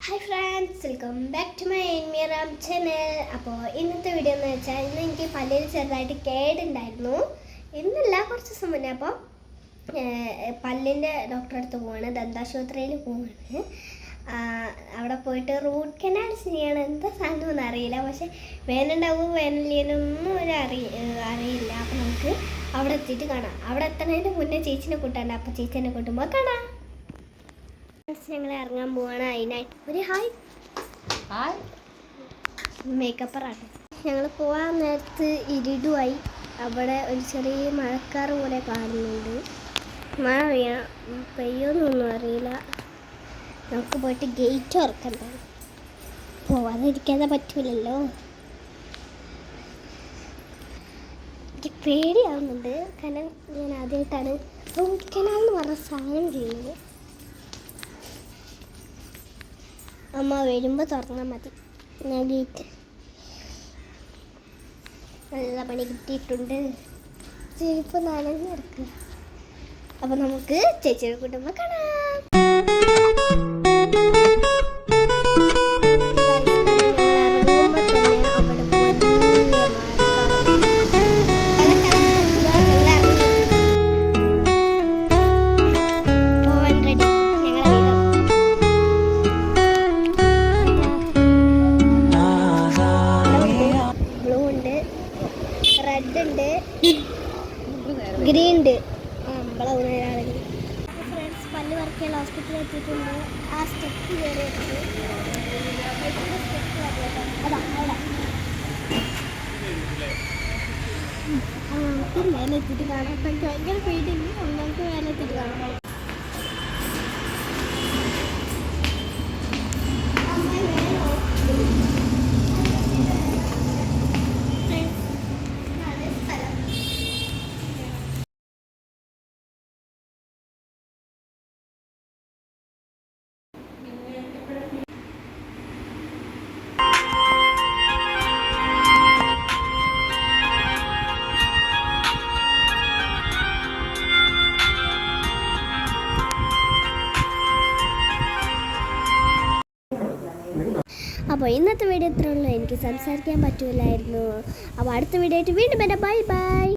Hi friends, welcome back to my എൻമിറാം channel. അപ്പോൾ ഇന്നത്തെ വീഡിയോ എന്ന് വെച്ചാൽ ഇന്ന് എനിക്ക് പല്ലിൽ ചെറുതായിട്ട് കേടുണ്ടായിരുന്നു. ഇന്നല്ല, കുറച്ച് ദിവസം മുന്നേ. അപ്പോൾ പല്ലിൻ്റെ ഡോക്ടറെ അടുത്ത് പോവാണ്, ദന്താശുപത്രിയിൽ പോവാണ്. അവിടെ പോയിട്ട് റൂട്ട് കനാൽ ചെയ്യണം. എന്താ സാധനമൊന്നും അറിയില്ല, പക്ഷെ വേനുണ്ടാവും വേനലിനൊന്നും അറിയില്ല. അപ്പോൾ നമുക്ക് അവിടെ എത്തിയിട്ട് കാണാം. അവിടെ എത്തുന്നതിൻ്റെ മുന്നേ ചേച്ചിനെ കൂട്ടാണ്ട്. അപ്പോൾ ചേച്ചിനെ കൂട്ടുമ്പോൾ കാണാം. ഞങ്ങൾ ഇറങ്ങാൻ പോവാണ്. അതിനായിട്ട് ഒരു ഹായ് മേക്കപ്പറാണ്. ഞങ്ങൾ പോകാൻ നേരത്ത് ഇരുടുമായി. അവിടെ ഒരു ചെറിയ മഴക്കാറ് പോലെ കാണുന്നുണ്ട്. മഴ പെയ്യോന്നൊന്നും അറിയില്ല. നമുക്ക് പോയിട്ട് ഗേറ്റ് തുറക്കണ്ട, പോവാതിരിക്കാതെ പറ്റൂലല്ലോ. എനിക്ക് പേടിയാവുന്നുണ്ട്, കാരണം ഞാൻ ആദ്യമായിട്ടാണ് റൂട്ട് കനാൽ എന്ന് പറഞ്ഞ സാധനം ചെയ്യുന്നത്. അമ്മ വരുമ്പോൾ തുറന്നാൽ മതി. ഞാൻ ഗേറ്റ് നല്ല പണി കിട്ടിയിട്ടുണ്ട്. ചെരുപ്പ് നനഞ്ഞ് കിടക്കുക. അപ്പം നമുക്ക് ചേച്ചിയുടെ കുടുംബം കാണാം. റെഡ് ഉണ്ട്, ഗ്രീൻ ഉണ്ട്. ഫ്രണ്ട്സ്, പല്ല് വർക്കുള്ള ഹോസ്പിറ്റലിൽ എത്തിയിട്ടുണ്ട്. ആ സ്റ്റെപ്പ് കയറിയിട്ടുണ്ട്. നമുക്ക് മേലെ എത്തിയിട്ട് കാണാം. എനിക്ക് ഭയങ്കര പേടിയുണ്ട്. നമുക്ക് മേലെ എത്തിയിട്ട് കാണാം. അപ്പോൾ ഇന്നത്തെ വീഡിയോ ഇത്രേ ഉള്ളൂ. എനിക്ക് സംസാരിക്കാൻ പറ്റൂലായിരുന്നു. അപ്പോൾ അടുത്ത വീഡിയോ ആയിട്ട് വീണ്ടും വരാം. Bye bye.